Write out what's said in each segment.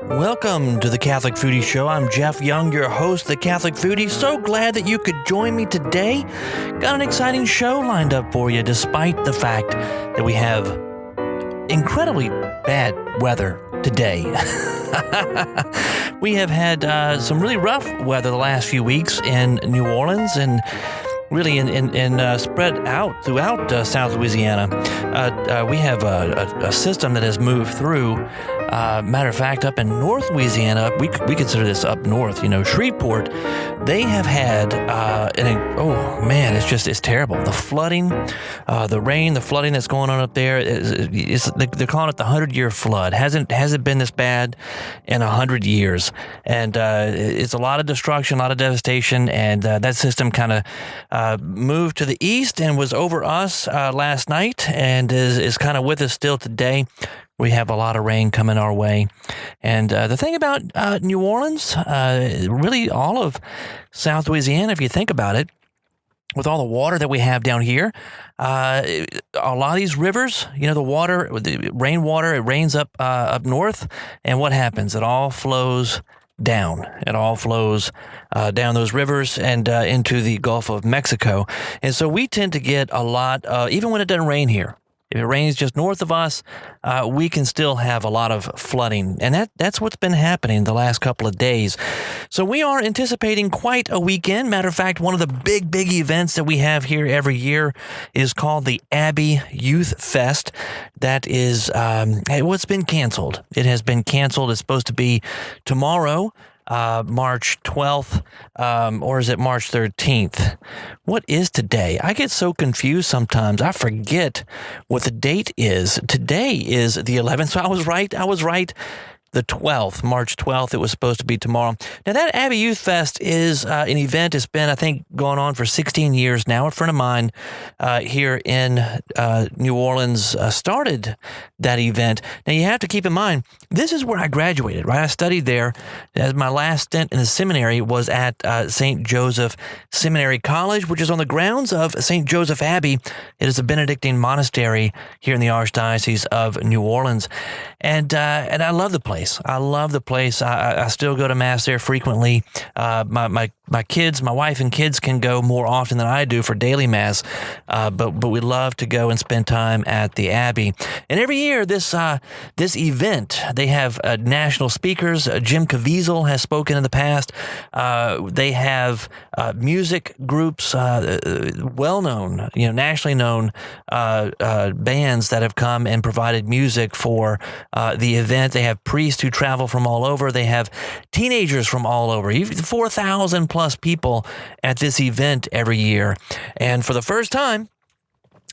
Welcome to the Catholic Foodie Show. I'm Jeff Young, your host, the Catholic Foodie. So glad that you could join me today. Got an exciting show lined up for you, despite the fact that we have incredibly bad weather today. We have had some really rough weather the last few weeks in New Orleans and really in spread out throughout South Louisiana. We have a system that has moved through. Matter of fact, up in North Louisiana, we consider this up north, Shreveport, they have had, it's terrible. The flooding, the rain, the flooding that's going on up there, they're calling it the 100-year flood. Hasn't been this bad in 100 years. And it's a lot of destruction, a lot of devastation, and that system kind of moved to the east and was over us last night and is kind of with us still today. We have a lot of rain coming our way. And the thing about New Orleans, really all of South Louisiana, if you think about it, with all the water that we have down here, a lot of these rivers, the rainwater, it rains up north, and what happens? It all flows down. It all flows down those rivers and into the Gulf of Mexico. And so we tend to get a lot, even when it doesn't rain here. If it rains just north of us, we can still have a lot of flooding. And that's what's been happening the last couple of days. So we are anticipating quite a weekend. Matter of fact, one of the big events that we have here every year is called the Abbey Youth Fest. That is, it's been canceled. It has been canceled. It's supposed to be tomorrow. March 12th, or is it March 13th? What is today? I get so confused sometimes. I forget what the date is. Today is the 11th, so I was right. The 12th, March 12th, it was supposed to be tomorrow. Now, that Abbey Youth Fest is an event. It's been, I think, going on for 16 years now. A friend of mine here in New Orleans started that event. Now, you have to keep in mind, this is where I graduated, right? I studied there. As my last stint in the seminary was at St. Joseph Seminary College, which is on the grounds of St. Joseph Abbey. It is a Benedictine monastery here in the Archdiocese of New Orleans. And I love the place. I love the place. I still go to Mass there frequently. My kids, my wife and kids can go more often than I do for daily Mass, but we love to go and spend time at the Abbey. And every year, this event, they have national speakers. Jim Caviezel has spoken in the past. They have music groups, well-known, nationally known bands that have come and provided music for the event. They have priests who travel from all over. They have teenagers from all over. 4,000 plus people at this event every year. And for the first time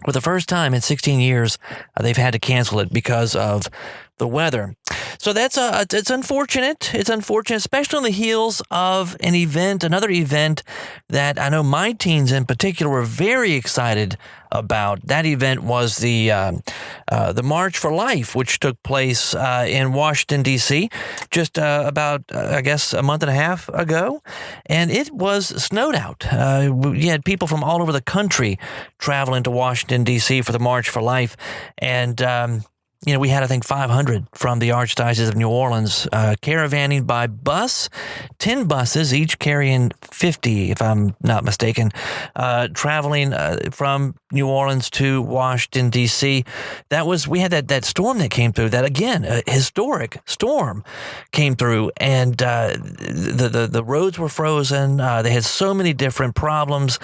in 16 years, they've had to cancel it because of the weather. So it's unfortunate. It's unfortunate, especially on the heels of another event that I know my teens in particular were very excited about. That event was the March for Life, which took place in Washington, D.C. just about, I guess, a month and a half ago. And it was snowed out. You had people from all over the country traveling to Washington, D.C. for the March for Life. And we had, I think, 500 from the Archdiocese of New Orleans caravanning by bus, 10 buses, each carrying 50, if I'm not mistaken, traveling from New Orleans to Washington, D.C. We had that storm that came through, that, again, a historic storm came through, and the roads were frozen. They had so many different problems,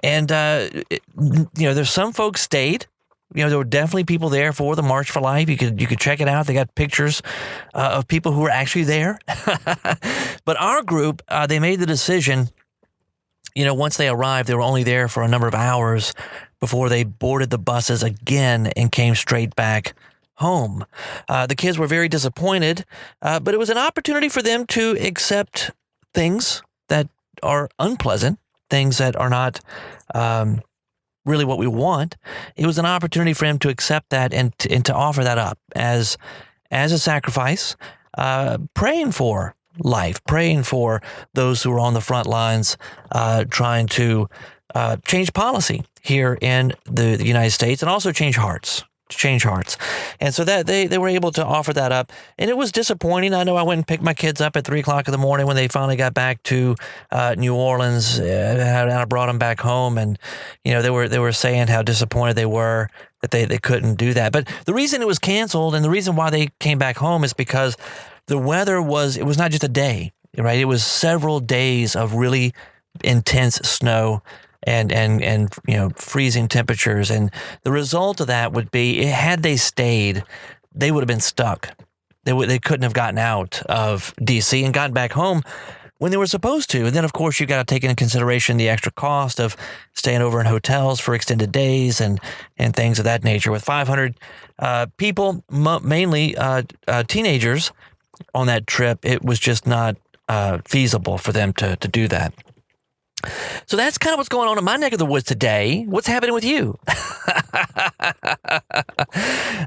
and, there's some folks stayed. There were definitely people there for the March for Life. You could check it out. They got pictures of people who were actually there. But our group, they made the decision, once they arrived, they were only there for a number of hours before they boarded the buses again and came straight back home. The kids were very disappointed, but it was an opportunity for them to accept things that are unpleasant, things that are not really what we want. It was an opportunity for him to accept that and to offer that up as a sacrifice, praying for life, praying for those who are on the front lines, trying to change policy here in the United States and also change hearts. change hearts. And so that they were able to offer that up. And it was disappointing. I know I went and picked my kids up at 3 o'clock in the morning when they finally got back to New Orleans, and I brought them back home. And, they were saying how disappointed they were that they couldn't do that. But the reason it was canceled and the reason why they came back home is because the weather it was not just a day, right? It was several days of really intense snow and freezing temperatures. And the result of that would be, had they stayed, they would have been stuck. They couldn't have gotten out of D.C. and gotten back home when they were supposed to. And then, of course, you've got to take into consideration the extra cost of staying over in hotels for extended days and things of that nature. With 500 people, mainly teenagers, on that trip, it was just not feasible for them to do that. So that's kind of what's going on in my neck of the woods today. What's happening with you?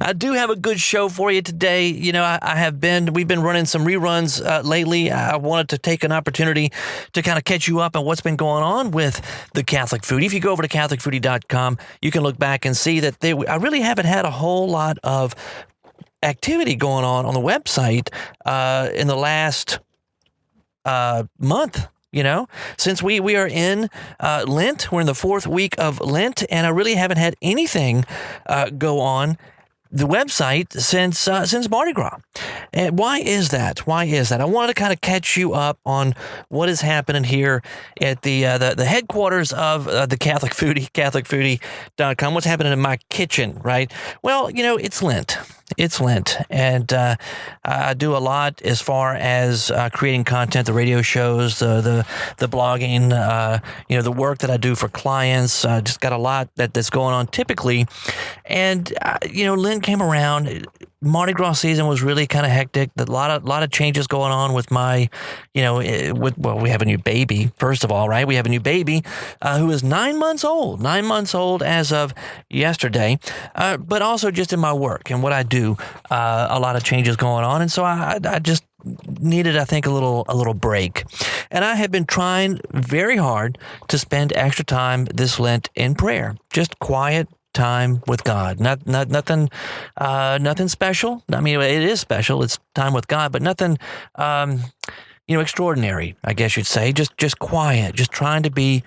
I do have a good show for you today. We've been running some reruns lately. I wanted to take an opportunity to kind of catch you up on what's been going on with the Catholic Foodie. If you go over to CatholicFoodie.com, you can look back and see that I really haven't had a whole lot of activity going on the website in the last month. Since we are in Lent, we're in the 4th week of Lent, and I really haven't had anything go on the website since Mardi Gras. And why is that? I wanted to kind of catch you up on what is happening here at the headquarters of the Catholic Foodie, CatholicFoodie.com. What's happening in my kitchen, right? Well, it's Lent. It's Lent, and I do a lot as far as creating content, the radio shows, the blogging, the work that I do for clients. Just got a lot that's going on typically, and Lent came around. Mardi Gras season was really kind of hectic. A lot of changes going on with my, we have a new baby, first of all, right? We have a new baby who is 9 months old as of yesterday, but also just in my work and what I do, a lot of changes going on. And so I just needed, I think, a little break. And I have been trying very hard to spend extra time this Lent in prayer, just quiet time with God. Nothing special. I mean, it is special. It's time with God, but nothing, extraordinary, I guess you'd say. Just quiet. Just trying to be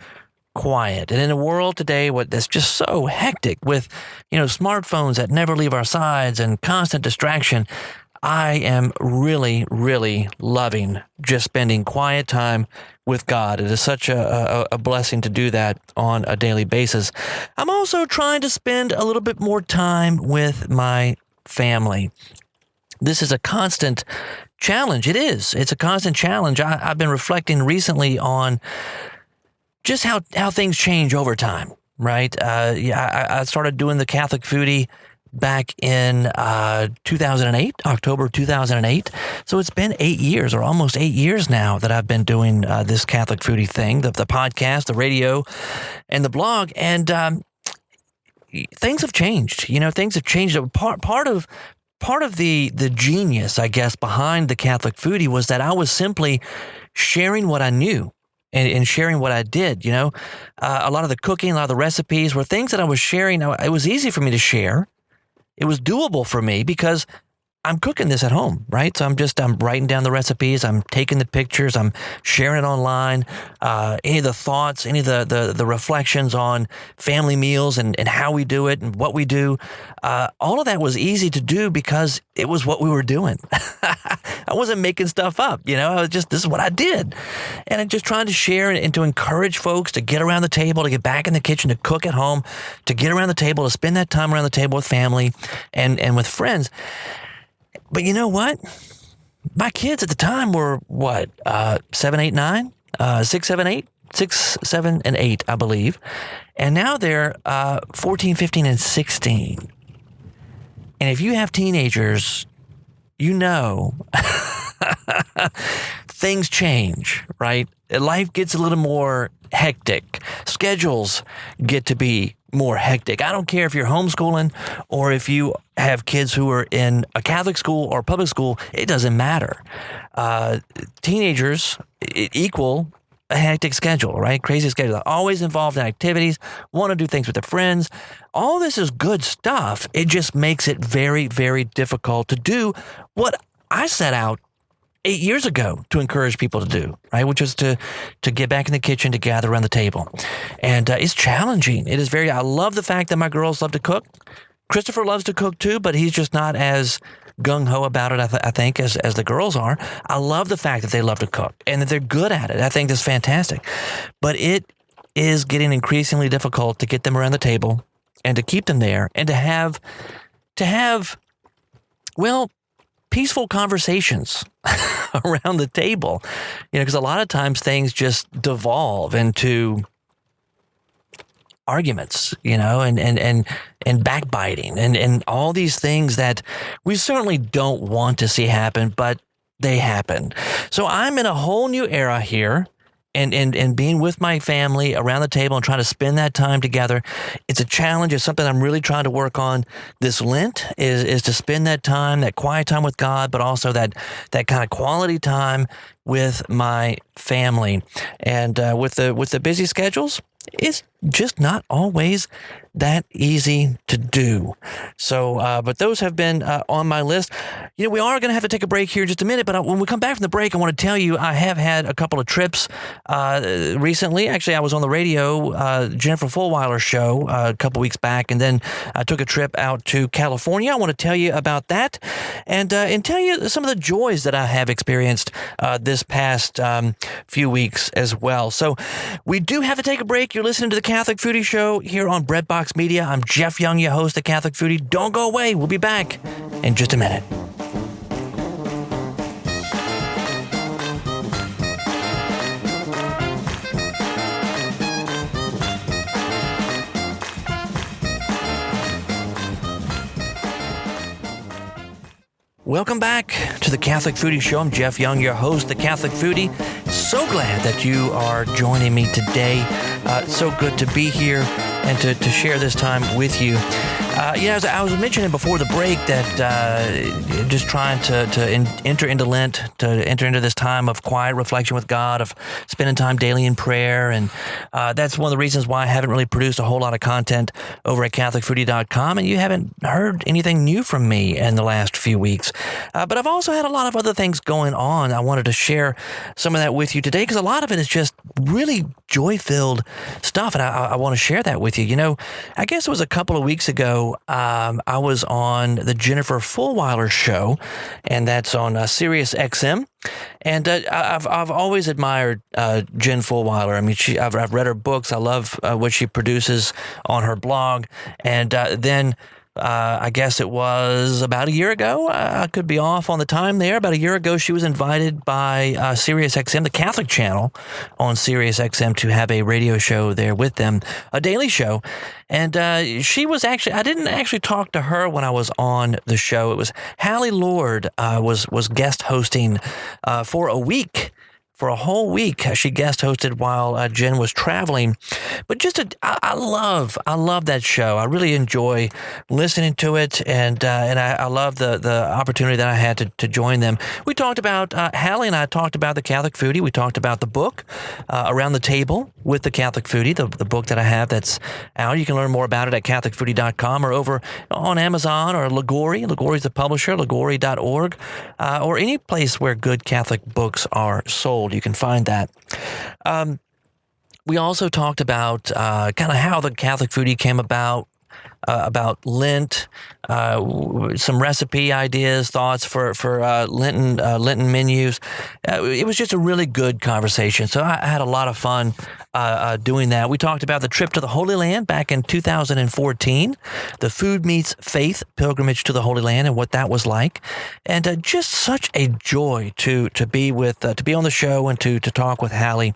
quiet. And in a world today that's just so hectic with, smartphones that never leave our sides and constant distraction, I am really, really loving just spending quiet time with God. It is such a blessing to do that on a daily basis. I'm also trying to spend a little bit more time with my family. This is a constant challenge. It is. It's a constant challenge. I've been reflecting recently on just how things change over time, right? I started doing the Catholic Foodie back in 2008, October 2008. So it's been 8 years, or almost 8 years now, that I've been doing this Catholic Foodie thing, the podcast, the radio, and the blog. And things have changed. Things have changed. Part of the genius, I guess, behind the Catholic Foodie was that I was simply sharing what I knew. And sharing what I did, a lot of the cooking, a lot of the recipes were things that I was sharing. It was easy for me to share. It was doable for me because I'm cooking this at home, right? So I'm writing down the recipes, I'm taking the pictures, I'm sharing it online. Any of the thoughts, any of the reflections on family meals and how we do it and what we do, all of that was easy to do because it was what we were doing. I wasn't making stuff up, I was this is what I did. And I'm just trying to share and to encourage folks to get around the table, to get back in the kitchen, to cook at home, to get around the table, to spend that time around the table with family and with friends. But you know what? My kids at the time were 7, 8, 9, 6, 7, 8, 6, 7, and 8, I believe. And now they're 14, 15, and 16. And if you have teenagers, things change, right? Life gets a little more hectic. Schedules get to be more hectic. I don't care if you're homeschooling or if you have kids who are in a Catholic school or public school, it doesn't matter. Teenagers equal a hectic schedule, right? Crazy schedule. They're always involved in activities, want to do things with their friends. All this is good stuff. It just makes it very, very difficult to do what I set out 8 years ago to encourage people to do, right? Which is to get back in the kitchen, to gather around the table. And it's challenging. It is I love the fact that my girls love to cook. Christopher loves to cook too, but he's just not as gung-ho about it, I think, as the girls are. I love the fact that they love to cook and that they're good at it. I think that's fantastic. But it is getting increasingly difficult to get them around the table and to keep them there and to have, well, peaceful conversations around the table, because a lot of times things just devolve into arguments, and backbiting and all these things that we certainly don't want to see happen, but they happen. So I'm in a whole new era here. And being with my family around the table and trying to spend that time together, it's a challenge. It's something I'm really trying to work on this Lent is to spend that time, that quiet time with God, but also that kind of quality time with my family. And with the busy schedules, it's just not always that easy to do. So, but those have been on my list. We are going to have to take a break here in just a minute, but when we come back from the break, I want to tell you I have had a couple of trips recently. Actually, I was on the radio, Jennifer Fulwiler Show, a couple weeks back, and then I took a trip out to California. I want to tell you about that and tell you some of the joys that I have experienced this past few weeks as well. So we do have to take a break. You're listening to the Catholic Foodie Show here on Breadbox Media. I'm Jeff Young, your host of Catholic Foodie. Don't go away. We'll be back in just a minute. Welcome back to the Catholic Foodie Show. I'm Jeff Young, your host, the Catholic Foodie. So glad that you are joining me today. So good to be here and to share this time with you. As I was mentioning before the break that just trying to enter into Lent, to enter into this time of quiet reflection with God, of spending time daily in prayer. And that's one of the reasons why I haven't really produced a whole lot of content over at CatholicFoodie.com. And you haven't heard anything new from me in the last few weeks. But I've also had a lot of other things going on. I wanted to share some of that with you today because a lot of it is just really joy-filled stuff. And I want to share that with you. I guess it was a couple of weeks ago, I was on the Jennifer Fulwiler Show, and that's on Sirius XM. And I've always admired Jen Fulwiler. I mean, I've read her books. I love what she produces on her blog. And then I guess it was about a year ago. I could be off on the time there. About a year ago, she was invited by Sirius XM, the Catholic channel on Sirius XM, to have a radio show there with them, a daily show. And she was actually, I didn't actually talk to her when I was on the show. It was Hallie Lord was guest hosting for a week. For a whole week, she guest hosted while Jen was traveling. But I love that show. I really enjoy listening to it, and I love the opportunity that I had to join them. We talked about, Hallie and I talked about the Catholic Foodie. We talked about the book, Around the Table with the Catholic Foodie, the book that I have that's out. You can learn more about it at CatholicFoodie.com or over on Amazon or Liguori. Liguori's the publisher, Liguori.org, or any place where good Catholic books are sold. You can find that. We also talked about kind of how the Catholic Foodie came about Lent, some recipe ideas, thoughts for Lenten menus. It was just a really good conversation. So I had a lot of fun doing that. We talked about the trip to the Holy Land back in 2014, the Food Meets Faith pilgrimage to the Holy Land and what that was like. And just such a joy to be on the show and to talk with Hallie.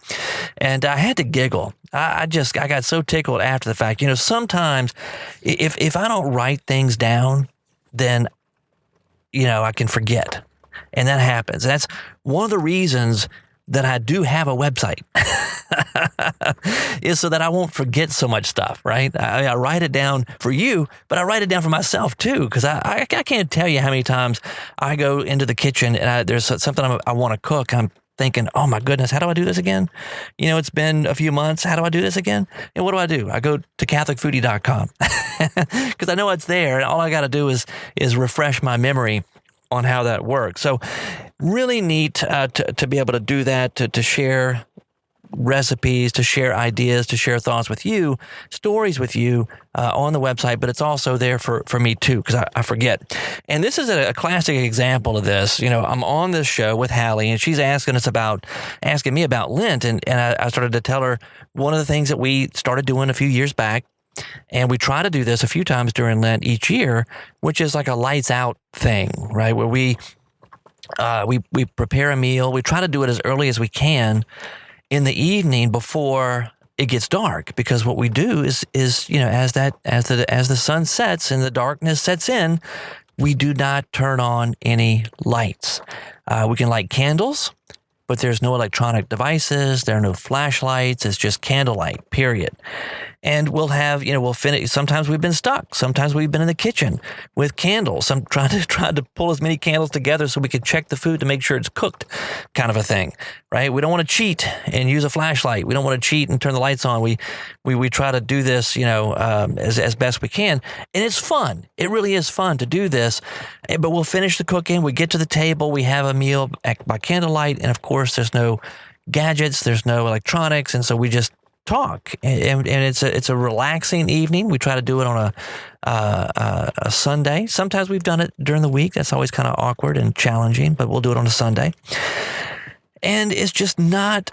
And I had to giggle. I got so tickled after the fact. Sometimes if I don't write things down, then, I can forget. And that happens. And that's one of the reasons that I do have a website is so that I won't forget so much stuff, right? I write it down for you, but I write it down for myself too, because I can't tell you how many times I go into the kitchen and there's something I want to cook. I'm thinking, oh my goodness, how do I do this again? It's been a few months. How do I do this again? And what do? I go to CatholicFoodie.com because I know it's there. And all I got to do is refresh my memory on how that works. So really neat to be able to do that, to share recipes, to share ideas, to share thoughts with you, stories with you on the website, but it's also there for me too, because I forget. And this is a classic example of this. I'm on this show with Hallie, and she's asking me about Lent, and I started to tell her one of the things that we started doing a few years back, and we try to do this a few times during Lent each year, which is like a lights out thing, right? Where we prepare a meal. We try to do it as early as we can in the evening before it gets dark, because what we do is as the sun sets and the darkness sets in, we do not turn on any lights. We can light candles, but there's no electronic devices. There are no flashlights. It's just candlelight, period. And we'll finish. Sometimes we've been stuck. Sometimes we've been in the kitchen with candles. I'm trying to pull as many candles together so we can check the food to make sure it's cooked, kind of a thing, right? We don't want to cheat and use a flashlight. We don't want to cheat and turn the lights on. We try to do this, as best we can. And it's fun. It really is fun to do this. But we'll finish the cooking. We get to the table. We have a meal by candlelight. And of course, there's no gadgets. There's no electronics. And so we just talk, and it's a relaxing evening. We try to do it on a Sunday. Sometimes we've done it during the week. That's always kind of awkward and challenging, but we'll do it on a Sunday. And it's just not.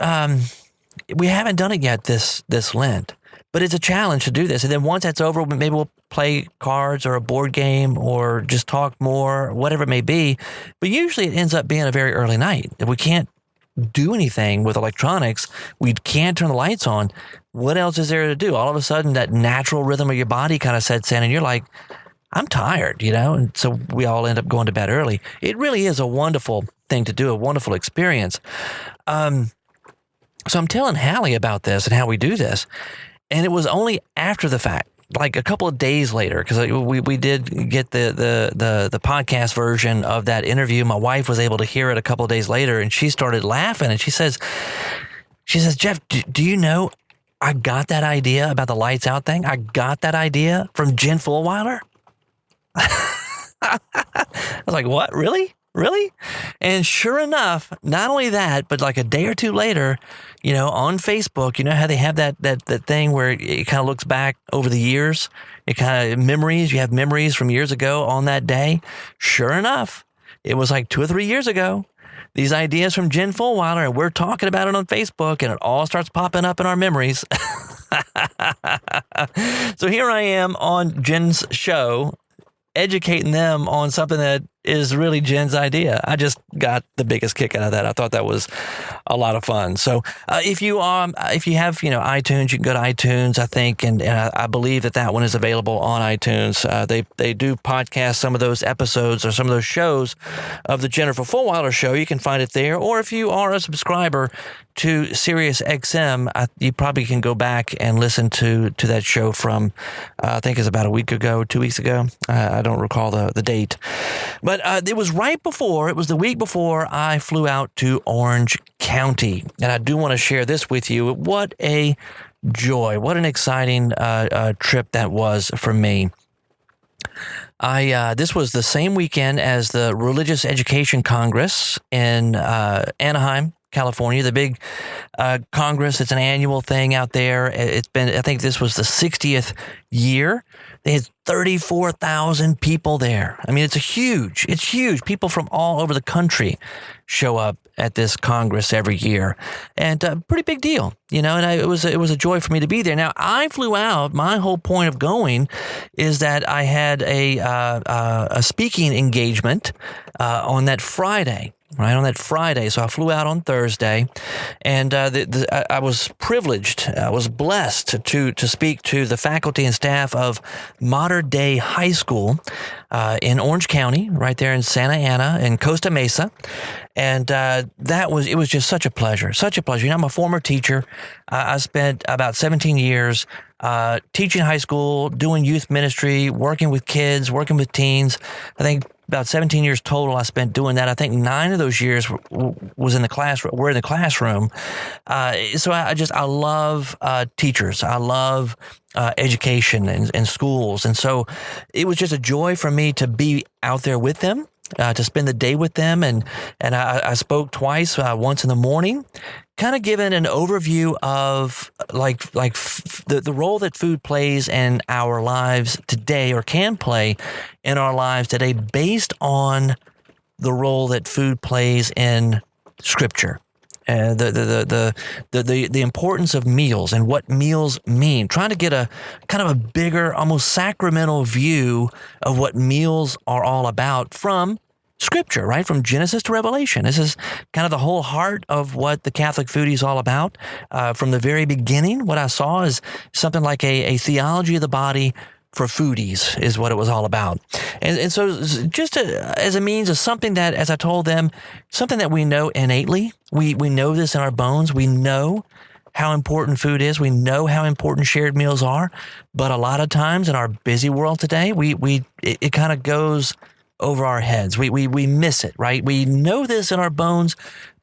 We haven't done it yet this Lent, but it's a challenge to do this. And then once that's over, maybe we'll play cards or a board game or just talk more, whatever it may be. But usually it ends up being a very early night. If we can't do anything with electronics, we can't turn the lights on, what else is there to do? All of a sudden, that natural rhythm of your body kind of sets in, and you're like, I'm tired, and so we all end up going to bed early. It really is a wonderful thing to do, a wonderful experience. So I'm telling Hallie about this and how we do this, and it was only after the fact, like a couple of days later, because we did get the podcast version of that interview. My wife was able to hear it a couple of days later, and she started laughing, and she says, Jeff, do you know, I got that idea about the lights out thing. I got that idea from Jen Fulwiler. I was like, what? Really? And sure enough, not only that, but like a day or two later, on Facebook, how they have that thing where it kind of looks back over the years. It kind of memories. You have memories from years ago on that day. Sure enough, it was like 2 or 3 years ago. These ideas from Jen Fulwiler, and we're talking about it on Facebook, and it all starts popping up in our memories. So here I am on Jen's show, educating them on something that is really Jen's idea. I just got the biggest kick out of that. I thought that was a lot of fun. So if you have iTunes, you can go to iTunes, I think, and I believe that one is available on iTunes. They do podcast some of those episodes or some of those shows of the Jennifer Fulwiler Show. You can find it there. Or if you are a subscriber to Sirius XM, you probably can go back and listen to that show from, I think it's about a week ago, 2 weeks ago. I don't recall the date. But it was the week before I flew out to Orange County. And I do want to share this with you. What a joy. What an exciting trip that was for me. This was the same weekend as the Religious Education Congress in Anaheim, California, the big Congress. It's an annual thing out there. I think this was the 60th year. They had 34,000 people there. I mean, it's huge. People from all over the country show up at this Congress every year, and a pretty big deal, and it was a joy for me to be there. Now, I flew out. My whole point of going is that I had a speaking engagement on that Friday. Right on that Friday. So I flew out on Thursday, and I was privileged. I was blessed to speak to the faculty and staff of Mater Dei High School in Orange County, right there in Santa Ana in Costa Mesa. And it was just such a pleasure. I'm a former teacher. I spent about 17 years teaching high school, doing youth ministry, working with kids, working with teens. I think about 17 years total I spent doing that. I think 9 of those years was in the classroom. We're in the classroom. So I love teachers. I love education and schools. And so it was just a joy for me to be out there with them, to spend the day with them. And I spoke twice, once in the morning, kind of giving an overview of the role that food plays in our lives today, or can play in our lives today, based on the role that food plays in Scripture. The importance of meals and what meals mean. Trying to get a kind of a bigger, almost sacramental view of what meals are all about from Scripture, right? From Genesis to Revelation. This is kind of the whole heart of what the Catholic Foodie is all about. From the very beginning, what I saw is something like a theology of the body for foodies is what it was all about. And so just as a means of something that, as I told them, something that we know innately. We know this in our bones. We know how important food is. We know how important shared meals are. But a lot of times in our busy world today, it kind of goes over our heads. We miss it, right? We know this in our bones,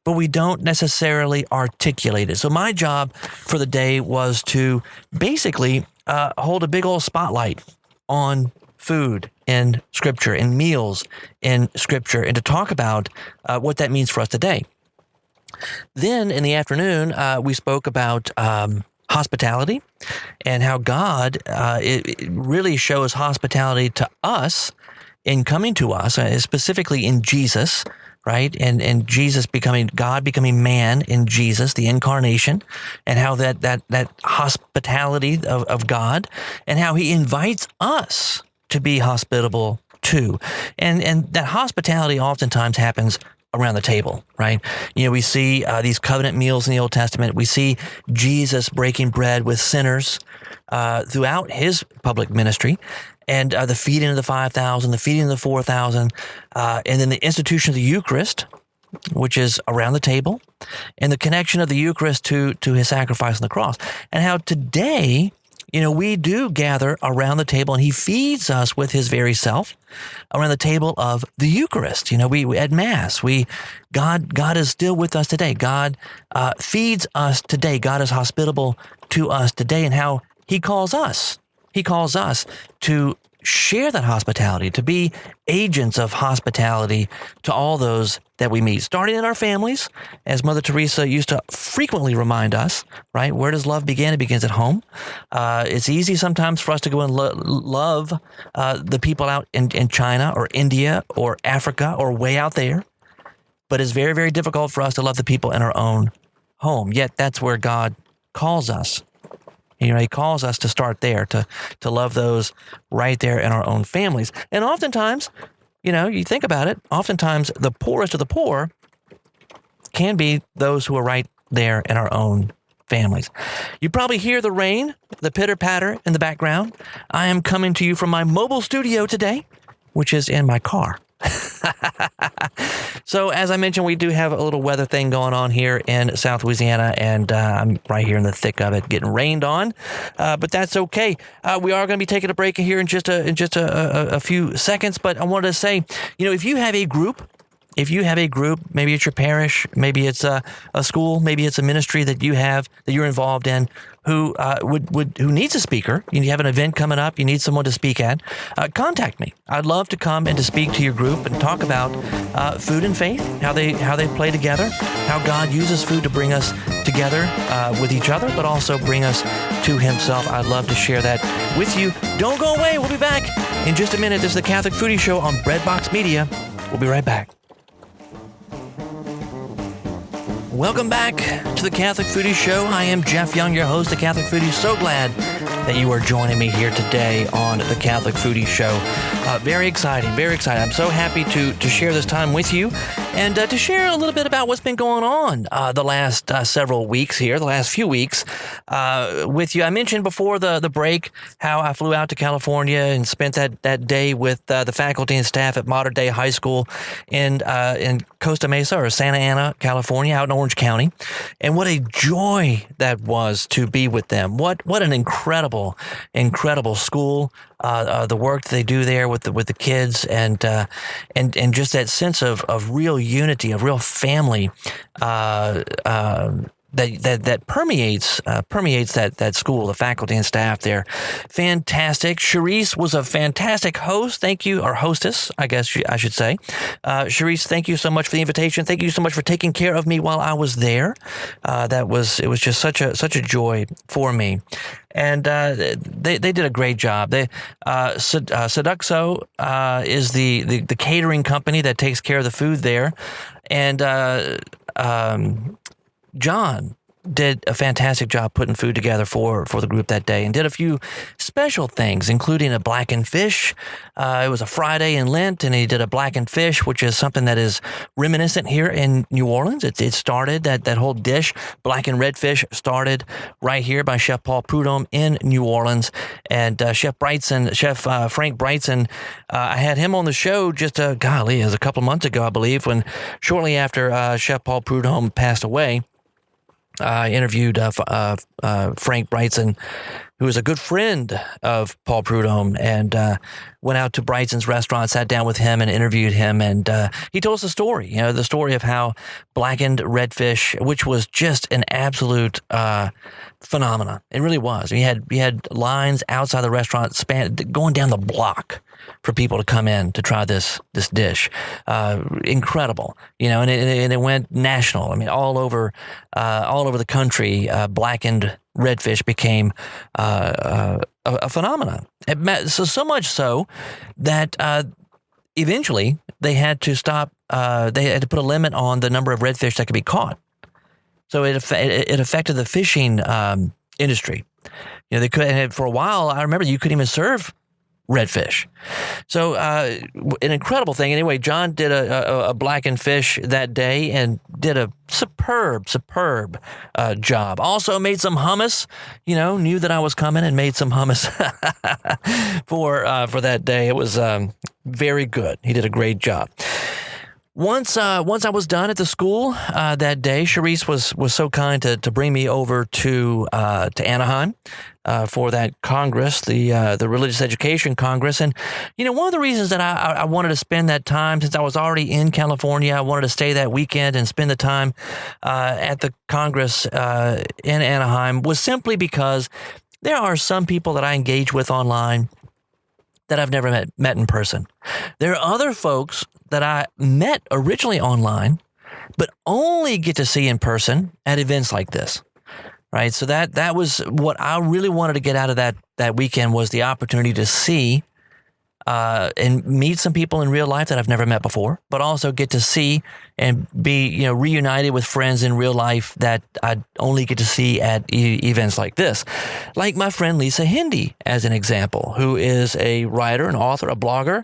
but we don't necessarily articulate it. So my job for the day was to basically hold a big old spotlight on food in Scripture and meals in Scripture, and to talk about what that means for us today. Then in the afternoon, we spoke about hospitality and how God it really shows hospitality to us in coming to us, specifically in Jesus, right? And Jesus God becoming man in Jesus, the incarnation, and how that hospitality of God, and how he invites us to be hospitable too. And that hospitality oftentimes happens around the table, right? You know, we see these covenant meals in the Old Testament. We see Jesus breaking bread with sinners throughout his public ministry. And the feeding of the 5,000, the feeding of the 4,000, and then the institution of the Eucharist, which is around the table, and the connection of the Eucharist to his sacrifice on the cross. And how today, you know, we do gather around the table, and he feeds us with his very self around the table of the Eucharist. You know, we at Mass, God is still with us today. God feeds us today. God is hospitable to us today, and how he calls us. He calls us to share that hospitality, to be agents of hospitality to all those that we meet, starting in our families, as Mother Teresa used to frequently remind us, right? Where does love begin? It begins at home. It's easy sometimes for us to go and love the people out in China or India or Africa or way out there, but it's very, very difficult for us to love the people in our own home. Yet that's where God calls us. You know, he calls us to start there, to love those right there in our own families. And oftentimes, you know, you think about it, oftentimes the poorest of the poor can be those who are right there in our own families. You probably hear the rain, the pitter-patter in the background. I am coming to you from my mobile studio today, which is in my car. So as I mentioned, we do have a little weather thing going on here in South Louisiana, and I'm right here in the thick of it, getting rained on, but that's okay. We are going to be taking a break here in just a few seconds, but I wanted to say, you know, if you have a group, maybe it's your parish, maybe it's a school, maybe it's a ministry that you have, that you're involved in, who needs a speaker, you have an event coming up, you need someone to speak at, contact me. I'd love to come and to speak to your group and talk about food and faith, how they play together, how God uses food to bring us together with each other, but also bring us to himself. I'd love to share that with you. Don't go away. We'll be back in just a minute. This is the Catholic Foodie Show on Breadbox Media. We'll be right back. Welcome back to the Catholic Foodie Show. I am Jeff Young, your host, the Catholic Foodie. So glad that you are joining me here today on the Catholic Foodie Show. Very exciting, very exciting. I'm so happy to share this time with you and to share a little bit about what's been going on the last several weeks here, the last few weeks with you. I mentioned before the break how I flew out to California and spent that day with the faculty and staff at Mater Dei High School in Costa Mesa, or Santa Ana, California, out in Orange County. And what a joy that was to be with them. What an incredible school. the work they do there with the kids, and just that sense of real unity, of real family. That permeates that school, the faculty and staff there. Fantastic. Charisse was a fantastic host. Thank you, or hostess, I guess I should say. Charisse, thank you so much for the invitation. Thank you so much for taking care of me while I was there. It was just such a joy for me. And they did a great job. Seduxo is the catering company that takes care of the food there, and John did a fantastic job putting food together for the group that day, and did a few special things, including a blackened fish. It was a Friday in Lent, and he did a blackened fish, which is something that is reminiscent here in New Orleans. It started, that whole dish, blackened redfish, started right here by Chef Paul Prudhomme in New Orleans. And Chef Frank Brightson, I had him on the show just, it was a couple of months ago, I believe, when shortly after Chef Paul Prudhomme passed away. I interviewed Frank Brightson, who is a good friend of Paul Prudhomme, and went out to Brightson's restaurant, sat down with him and interviewed him, and he told us the story of how blackened redfish, which was just an absolute phenomenon. It really was. We had lines outside the restaurant going down the block for people to come in to try this dish. Incredible, and it went national. I mean, all over the country, blackened redfish became a phenomenon. So much so that eventually they had to stop. They had to put a limit on the number of redfish that could be caught. So it affected the fishing industry. They could, and for a while, I remember you couldn't even serve redfish. So an incredible thing. Anyway, John did a blackened fish that day and did a superb job. Also made some hummus. Knew that I was coming and made some hummus for that day. It was very good. He did a great job. Once I was done at the school that day, Charisse was so kind to bring me over to Anaheim for that Congress, the Religious Education Congress. And one of the reasons that I wanted to spend that time, since I was already in California, I wanted to stay that weekend and spend the time at the Congress in Anaheim, was simply because there are some people that I engage with online that I've never met in person. There are other folks that I met originally online, but only get to see in person at events like this, right? So that was what I really wanted to get out of that weekend, was the opportunity to see and meet some people in real life that I've never met before, but also get to see and be, reunited with friends in real life that I only get to see at events like this. Like my friend Lisa Hindi, as an example, who is a writer, an author, a blogger.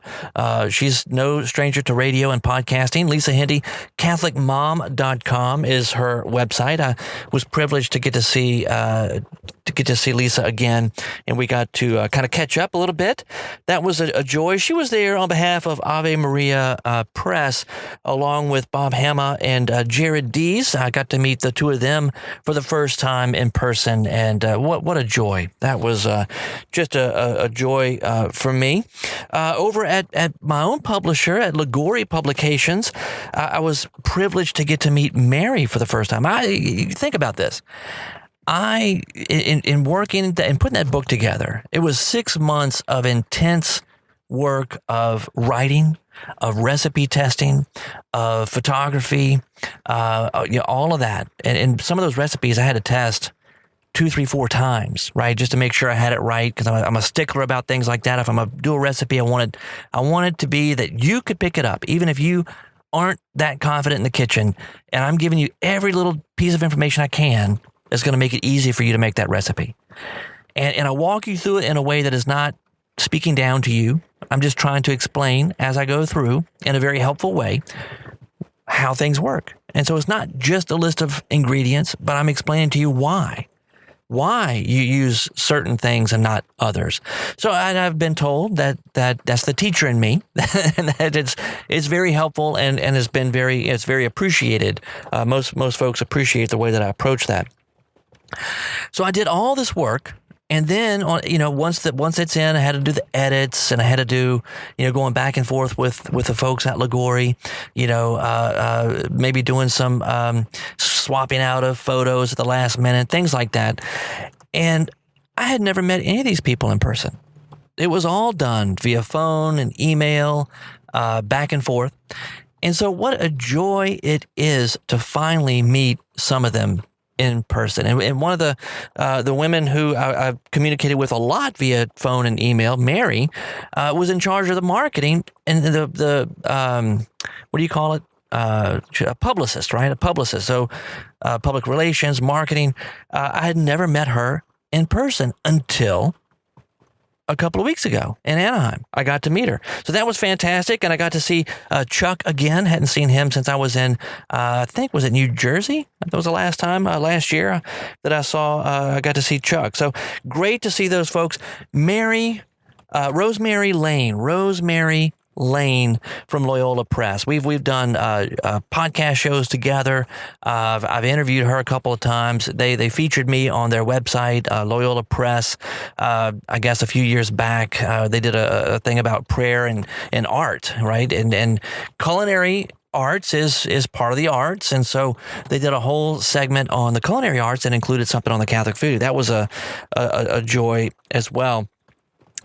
She's no stranger to radio and podcasting. Lisa Hindi, CatholicMom.com is her website. I was privileged to get to see Lisa again, and we got to kind of catch up a little bit. That was a joy. She was there on behalf of Ave Maria Press, along with Bob Hama and Jared Dees. I got to meet the two of them for the first time in person, and what a joy. That was just a joy for me. Over at my own publisher, at Ligori Publications, I was privileged to get to meet Mary for the first time. Think about this. In working and putting that book together, it was 6 months of intense work of writing, of recipe testing, of photography, all of that. And some of those recipes I had to test 2, 3, 4 times, right? Just to make sure I had it right, because I'm a stickler about things like that. If I'm going to do a recipe, I want it to be that you could pick it up, even if you aren't that confident in the kitchen, and I'm giving you every little piece of information I can that's going to make it easy for you to make that recipe. And I walk you through it in a way that is not speaking down to you. I'm just trying to explain as I go through, in a very helpful way, how things work. And so it's not just a list of ingredients, but I'm explaining to you why you use certain things and not others. So I've been told that that's the teacher in me, and that it's very helpful and it's very appreciated. Most folks appreciate the way that I approach that. So I did all this work And then, once it's in, I had to do the edits, and I had to do, going back and forth with the folks at Liguori, maybe doing some swapping out of photos at the last minute, things like that. And I had never met any of these people in person. It was all done via phone and email, back and forth. And so what a joy it is to finally meet some of them in person. And one of the women who I've communicated with a lot via phone and email, Mary, was in charge of the marketing and the what do you call it? A publicist, right? A publicist. So public relations, marketing. I had never met her in person until a couple of weeks ago in Anaheim. I got to meet her. So that was fantastic. And I got to see Chuck again. Hadn't seen him since I was in, I think, was it New Jersey? That was the last time, last year that I got to see Chuck. So great to see those folks. Rosemary Lane from Loyola Press. We've done podcast shows together. I've interviewed her a couple of times. They featured me on their website, Loyola Press. I guess a few years back, they did a thing about prayer and art, right? And culinary arts is part of the arts, and so they did a whole segment on the culinary arts and included something on the Catholic food. That was a joy as well.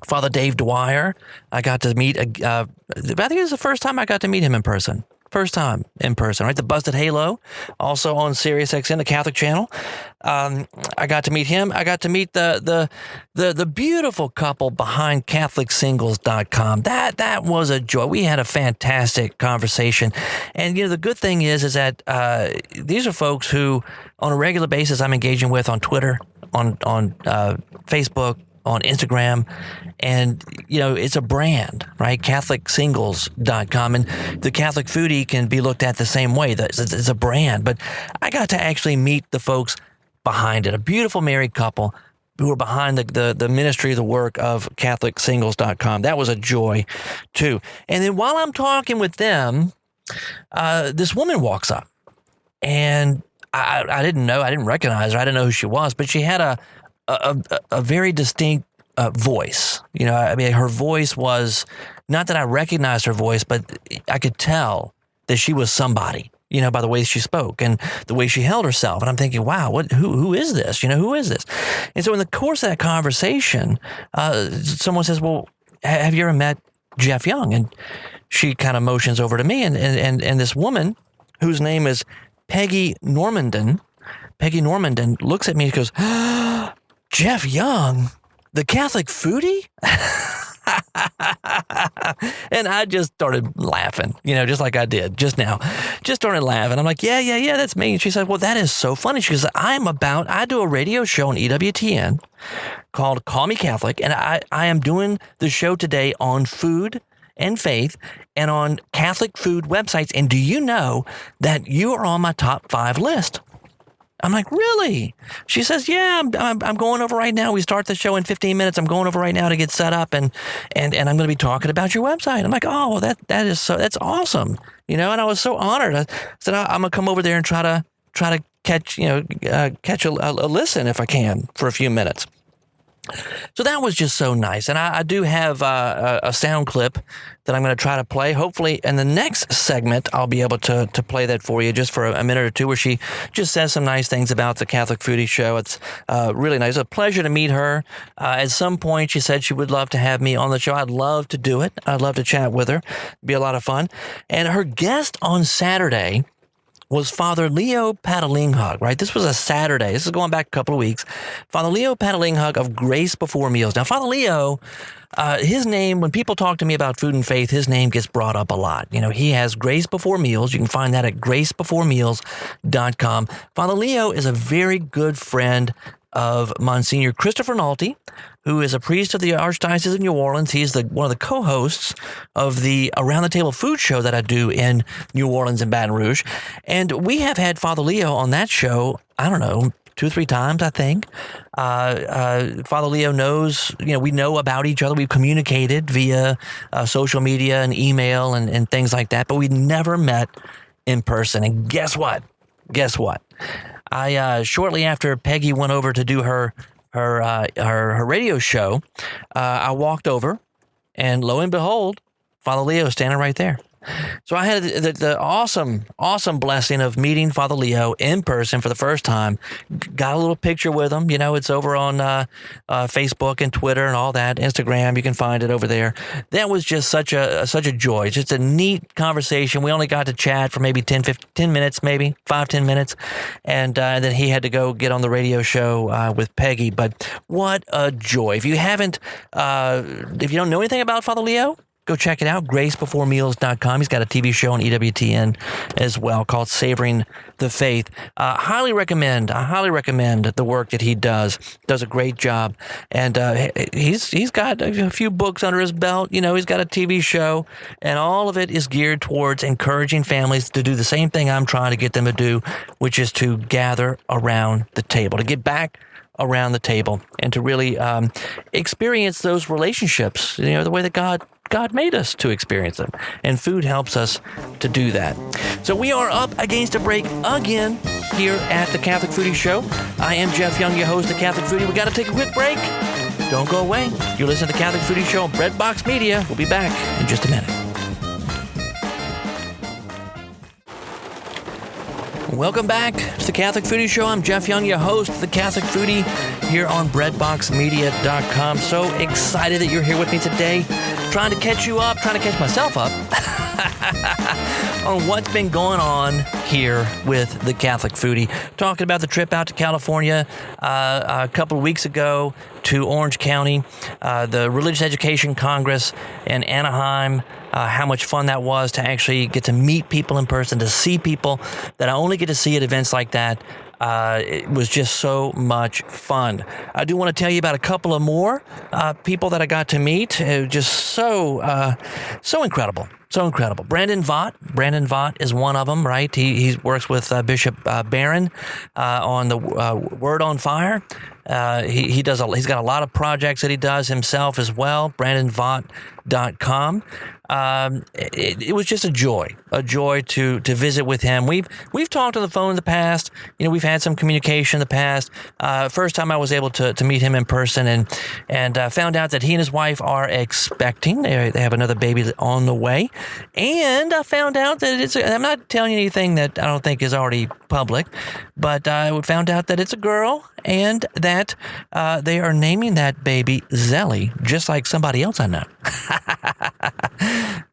Father Dave Dwyer, I got to meet, I think it was the first time I got to meet him in person. First time in person, right? The Busted Halo, also on Sirius XM, the Catholic channel. I got to meet him. I got to meet the beautiful couple behind CatholicSingles.com. That was a joy. We had a fantastic conversation. And, the good thing is that these are folks who, on a regular basis, I'm engaging with on Twitter, on Facebook, on Instagram, and, it's a brand, right? CatholicSingles.com, and the Catholic Foodie can be looked at the same way. It's a brand, but I got to actually meet the folks behind it, a beautiful married couple who are behind the ministry, the work of CatholicSingles.com. That was a joy, too. And then while I'm talking with them, this woman walks up, and I didn't recognize her. I didn't know who she was, but she had a very distinct voice. Her voice was, not that I recognized her voice, but I could tell that she was somebody, by the way she spoke and the way she held herself. And I'm thinking, wow, who is this? Who is this? And so in the course of that conversation, someone says, well, have you ever met Jeff Young? And she kind of motions over to me, and this woman whose name is Peggy Normandin looks at me and goes, Jeff Young, the Catholic Foodie? And I just started laughing, just like I did just now. Just started laughing. I'm like, yeah, that's me. And she said, well, that is so funny. She goes, I do a radio show on EWTN called Call Me Catholic, and I am doing the show today on food and faith and on Catholic food websites. And do you know that you are on my top 5 list? I'm like, really? She says, yeah, I'm going over right now. We start the show in 15 minutes. I'm going over right now to get set up, and I'm going to be talking about your website. I'm like, oh, well, that's awesome. And I was so honored. I said, I'm going to come over there and try to catch a listen if I can for a few minutes. So that was just so nice. And I do have a sound clip that I'm going to try to play. Hopefully in the next segment, I'll be able to play that for you just for a minute or two, where she just says some nice things about the Catholic Foodie Show. It's really nice. It's a pleasure to meet her. At some point, she said she would love to have me on the show. I'd love to do it. I'd love to chat with her. It'd be a lot of fun. And her guest on Saturday was Father Leo Patalinghug, right? This was a Saturday. This is going back a couple of weeks. Father Leo Patalinghug of Grace Before Meals. Now, Father Leo, his name, when people talk to me about food and faith, his name gets brought up a lot. He has Grace Before Meals. You can find that at gracebeforemeals.com. Father Leo is a very good friend of Monsignor Christopher Nolte, who is a priest of the Archdiocese of New Orleans. He's one of the co-hosts of the Around the Table food show that I do in New Orleans and Baton Rouge. And we have had Father Leo on that show, I don't know, 2 or 3 times, I think. Father Leo knows, we know about each other. We've communicated via social media and email and things like that, but we never met in person. And guess what? I shortly after Peggy went over to do her her radio show, I walked over, and lo and behold, Father Leo standing right there. So I had the awesome blessing of meeting Father Leo in person for the first time. Got a little picture with him. It's over on Facebook and Twitter and all that. Instagram, you can find it over there. That was just such a joy. Just a neat conversation. We only got to chat for maybe 10 minutes, maybe 5-10 minutes. And then he had to go get on the radio show with Peggy. But what a joy. If you don't know anything about Father Leo, go check it out, gracebeforemeals.com. He's got a TV show on EWTN as well called Savoring the Faith. I highly recommend the work that he does. Does a great job. And he's got a few books under his belt. He's got a TV show, and all of it is geared towards encouraging families to do the same thing I'm trying to get them to do, which is to gather around the table, to get back around the table and to really experience those relationships, the way that God made us to experience them. And food helps us to do that. So we are up against a break again here at the Catholic Foodie Show. I am Jeff Young, your host of Catholic Foodie. We got to take a quick break. Don't go away. You're listening to the Catholic Foodie Show on Breadbox Media. We'll be back in just a minute. Welcome back to the Catholic Foodie Show. I'm Jeff Young, your host of the Catholic Foodie here on breadboxmedia.com. So excited that you're here with me today, trying to catch you up, trying to catch myself up on what's been going on here with the Catholic Foodie. Talking about the trip out to California a couple of weeks ago to Orange County, the Religious Education Congress in Anaheim. How much fun that was to actually get to meet people in person, to see people that I only get to see at events like that. It was just so much fun. I do want to tell you about a couple of more people that I got to meet. Just so incredible. So incredible. Brandon Vaught is one of them, right? He works with Bishop Barron on the Word on Fire. He's got a lot of projects that he does himself as well. BrandonVaught.com. It was just a joy to visit with him. We've talked on the phone in the past. We've had some communication in the past. First time I was able to meet him in person and found out that he and his wife are expecting. They have another baby on the way. And I found out that I'm not telling you anything that I don't think is already public, but I found out that it's a girl and that they are naming that baby Zelly, just like somebody else I know.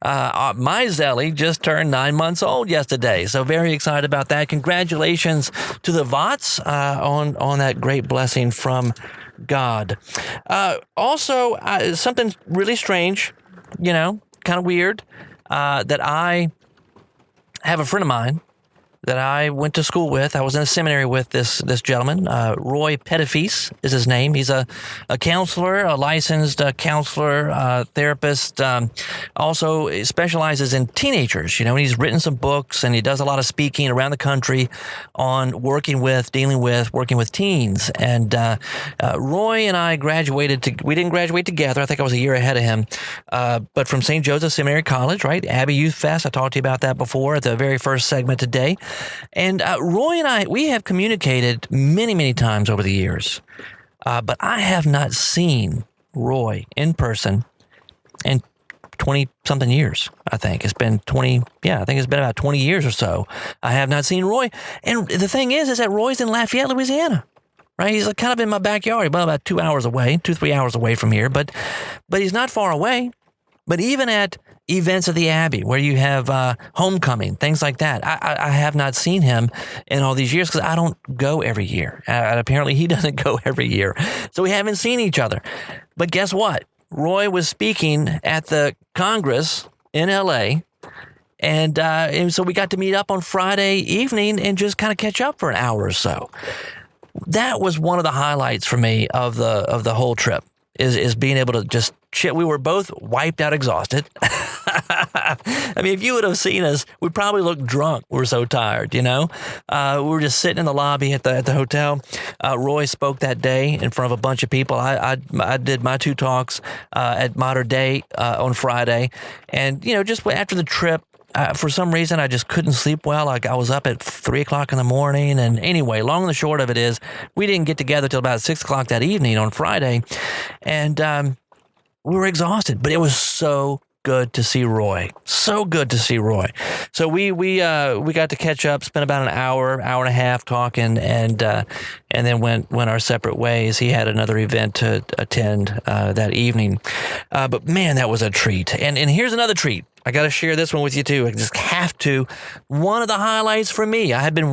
My Zelly just turned 9 months old yesterday, so very excited about that. Congratulations to the Vaughts on that great blessing from God. Also, something really strange, kind of weird, that I have a friend of mine that I went to school with. I was in a seminary with this gentleman. Roy Pettifice is his name. He's a counselor, a licensed counselor, therapist. Also specializes in teenagers. And he's written some books and he does a lot of speaking around the country on working with teens. And Roy and I graduated. We didn't graduate together. I think I was a year ahead of him. But from St. Joseph Seminary College, right? Abbey Youth Fest. I talked to you about that before at the very first segment today. And Roy and I, we have communicated many, many times over the years, but I have not seen Roy in person in 20-something years, I think. It's been about 20 years or so. I have not seen Roy. And the thing is that Roy's in Lafayette, Louisiana. Right, he's kind of in my backyard, about 3 hours away from here, but he's not far away. But even at events at the Abbey where you have homecoming, things like that, I have not seen him in all these years because I don't go every year. And apparently he doesn't go every year. So we haven't seen each other. But guess what? Roy was speaking at the Congress in L.A., and so we got to meet up on Friday evening and just kind of catch up for an hour or so. That was one of the highlights for me of the whole trip. Is being able to just shit. We were both wiped out, exhausted. I mean, if you would have seen us, we probably looked drunk. We were so tired, We were just sitting in the lobby at the hotel. Roy spoke that day in front of a bunch of people. I did my 2 talks at Mater Dei on Friday. And, just after the trip, for some reason, I just couldn't sleep well. I was up at 3 o'clock in the morning. And anyway, long and the short of it is we didn't get together till about 6 o'clock that evening on Friday. And we were exhausted, but it was so good to see Roy. So good to see Roy. So we got to catch up, spent about an hour and a half talking, and then went our separate ways. He had another event to attend that evening. But man, that was a treat. And here's another treat. I got to share this one with you too. I just have to. One of the highlights for me. I had been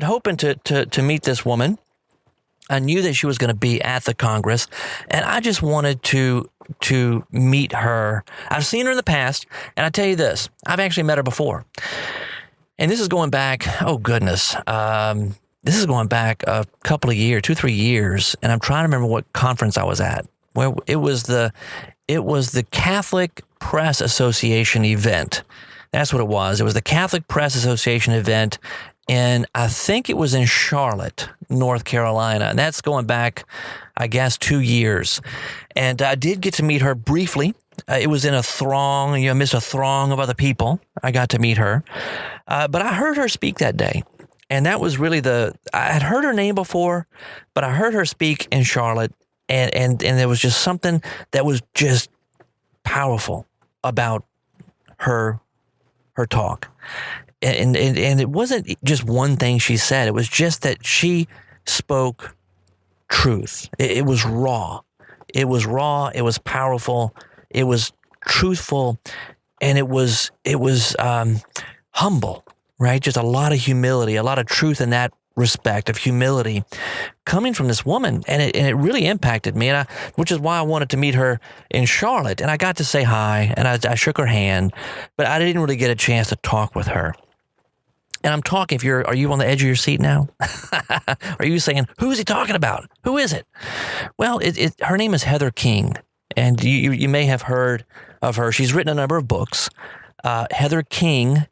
hoping to meet this woman. I knew that she was going to be at the Congress, and I just wanted to meet her. I've seen her in the past, and I tell you this, I've actually met her before. And this is going back, oh goodness, this is going back a couple of years, 2-3 years, and I'm trying to remember what conference I was at. Well, it was the Catholic Press Association event. That's what it was. It was the Catholic Press Association event, and I think it was in Charlotte, North Carolina. And that's going back, I guess, 2 years. And I did get to meet her briefly. It was in a throng, amidst a throng of other people. I got to meet her. But I heard her speak that day. And that was really I had heard her name before, but I heard her speak in Charlotte. And there was just something that was just powerful about her talk. And it wasn't just one thing she said. It was just that she spoke truth. It was raw. It was raw. It was powerful. It was truthful, and it was humble. Right? Just a lot of humility, a lot of truth in that respect of humility coming from this woman, and it really impacted me, which is why I wanted to meet her in Charlotte. And I got to say hi, and I shook her hand, but I didn't really get a chance to talk with her. And I'm talking, are you on the edge of your seat now? Are you saying, who is he talking about? Who is it? Well, her name is Heather King, and you may have heard of her. She's written a number of books. Heather King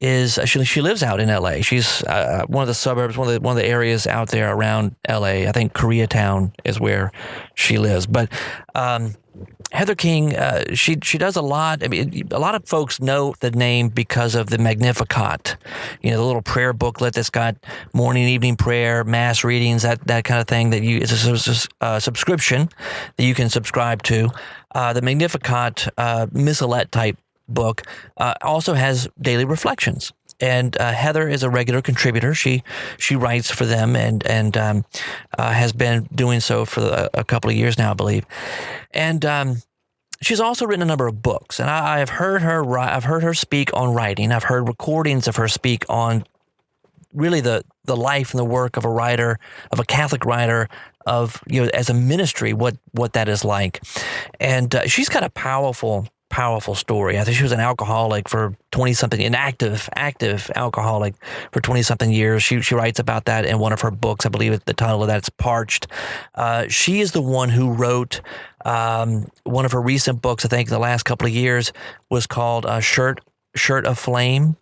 she lives out in LA. She's one of the suburbs, one of the areas out there around LA. I think Koreatown is where she lives. But Heather King, she does a lot. I mean, a lot of folks know the name because of the Magnificat, the little prayer booklet that's got morning, evening prayer, mass readings, that kind of thing. It's a subscription that you can subscribe to. The Magnificat missalette type book also has daily reflections. And Heather is a regular contributor. She writes for them and has been doing so for a couple of years now, I believe. And she's also written a number of books. And I have heard her. I've heard her speak on writing. I've heard recordings of her speak on really the life and the work of a writer, of a Catholic writer, of as a ministry, what that is like. And she's got a powerful story. I think she was an alcoholic for 20-something, an active alcoholic for 20-something years. She writes about that in one of her books. I believe the title of that is Parched. She is the one who wrote one of her recent books, I think in the last couple of years, was called Shirt of Flame,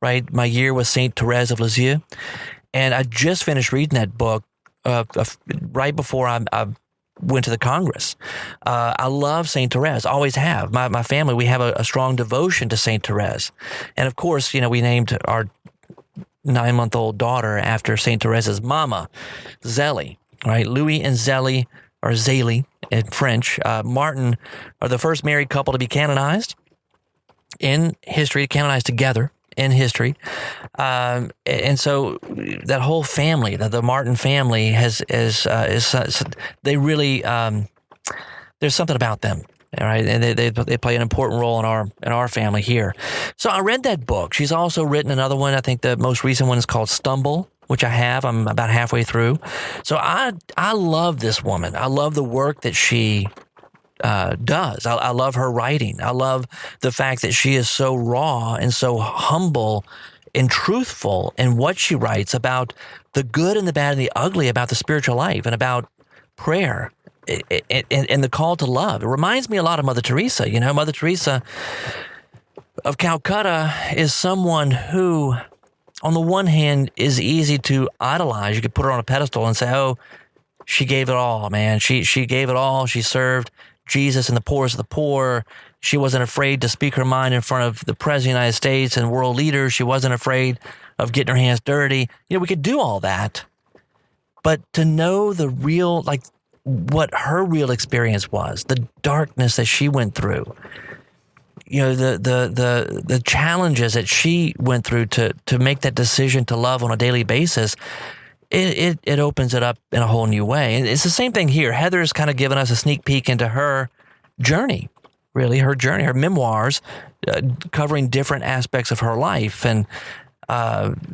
right? My Year with Saint Therese of Lisieux. And I just finished reading that book right before I went to the Congress. I love St. Therese, always have. My family, we have a strong devotion to St. Therese. And of course, we named our 9-month-old daughter after St. Therese's mama, Zélie, right? Louis and Zélie, or Zélie in French. Martin are the first married couple to be canonized in history, canonized together in history. And so that whole family, the Martin family is they really, there's something about them. All right. And they play an important role in our family here. So I read that book. She's also written another one. I think the most recent one is called Stumble, which I have. I'm about halfway through. So I love this woman. I love the work that she does. I love her writing. I love the fact that she is so raw and so humble and truthful in what she writes about the good and the bad and the ugly about the spiritual life and about prayer and the call to love. It reminds me a lot of Mother Teresa. Mother Teresa of Calcutta is someone who, on the one hand, is easy to idolize. You could put her on a pedestal and say, oh, she gave it all, man. She gave it all. She served Jesus and the poorest of the poor. She wasn't afraid to speak her mind in front of the President of the United States and world leaders. She wasn't afraid of getting her hands dirty. We could do all that. But to know the real, what her real experience was, the darkness that she went through, the challenges that she went through to make that decision to love on a daily basis, it opens it up in a whole new way. And it's the same thing here. Heather's kind of given us a sneak peek into her journey, her memoirs, covering different aspects of her life. And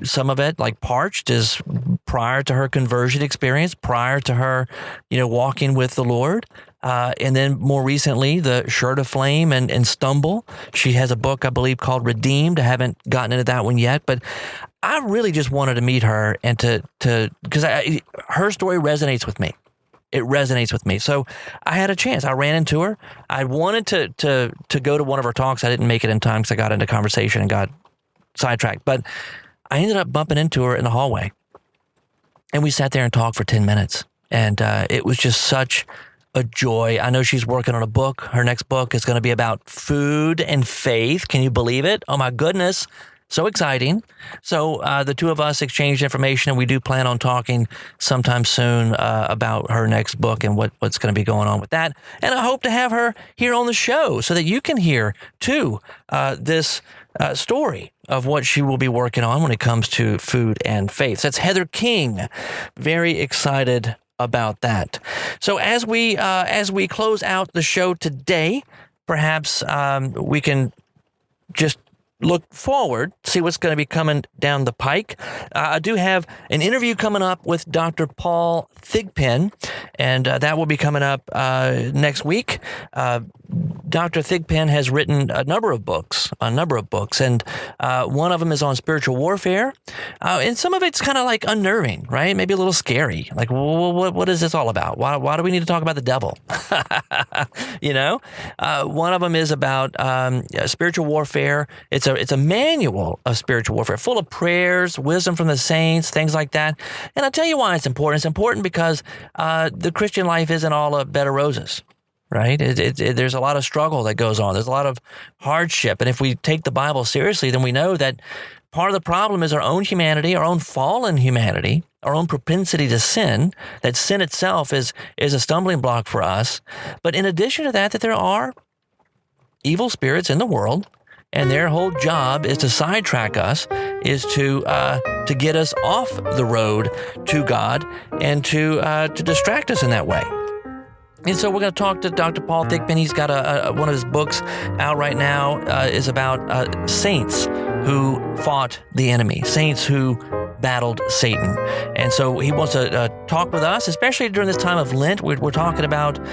some of it, like Parched, is prior to her conversion experience, prior to her, walking with the Lord. And then more recently, the Shirt of Flame and Stumble. She has a book, I believe, called Redeemed. I haven't gotten into that one yet, but I really just wanted to meet her and because her story resonates with me. It resonates with me. So I had a chance. I ran into her. I wanted to go to one of her talks. I didn't make it in time because I got into conversation and got sidetracked, but I ended up bumping into her in the hallway, and we sat there and talked for 10 minutes, and it was just such a joy. I know she's working on a book. Her next book is going to be about food and faith. Can you believe it? Oh my goodness. So exciting. So the two of us exchanged information, and we do plan on talking sometime soon about her next book and what's going to be going on with that. And I hope to have her here on the show so that you can hear, too, this story of what she will be working on when it comes to food and faith. So that's Heather King. Very excited about that. So as we close out the show today, perhaps we can just look forward, see what's going to be coming down the pike. I do have an interview coming up with Dr. Paul Thigpen, and that will be coming up next week. Dr. Thigpen has written a number of books, and one of them is on spiritual warfare, and some of it's kind of like unnerving, right? Maybe a little scary. Like, what is this all about? Why do we need to talk about the devil? One of them is about spiritual warfare. It's a manual of spiritual warfare, full of prayers, wisdom from the saints, things like that. And I'll tell you why it's important. It's important because the Christian life isn't all a bed of roses. Right? There's a lot of struggle that goes on. There's a lot of hardship. And if we take the Bible seriously, then we know that part of the problem is our own humanity, our own fallen humanity, our own propensity to sin, that sin itself is a stumbling block for us. But in addition to that there are evil spirits in the world, and their whole job is to sidetrack us, is to get us off the road to God and to distract us in that way. And so we're going to talk to Dr. Paul Thigpen. He's got one of his books out right now, is about saints who fought the enemy, saints who battled Satan. And so he wants to talk with us, especially during this time of Lent. We're talking about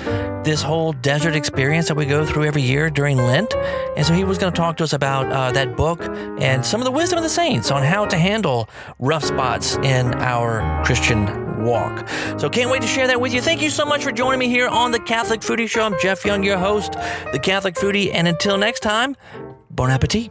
this whole desert experience that we go through every year during Lent. And so he was going to talk to us about that book and some of the wisdom of the saints on how to handle rough spots in our Christian walk. So can't wait to share that with you. Thank you so much for joining me here on the Catholic Foodie Show. I'm Jeff Young, your host, the Catholic Foodie. And until next time, bon appetit.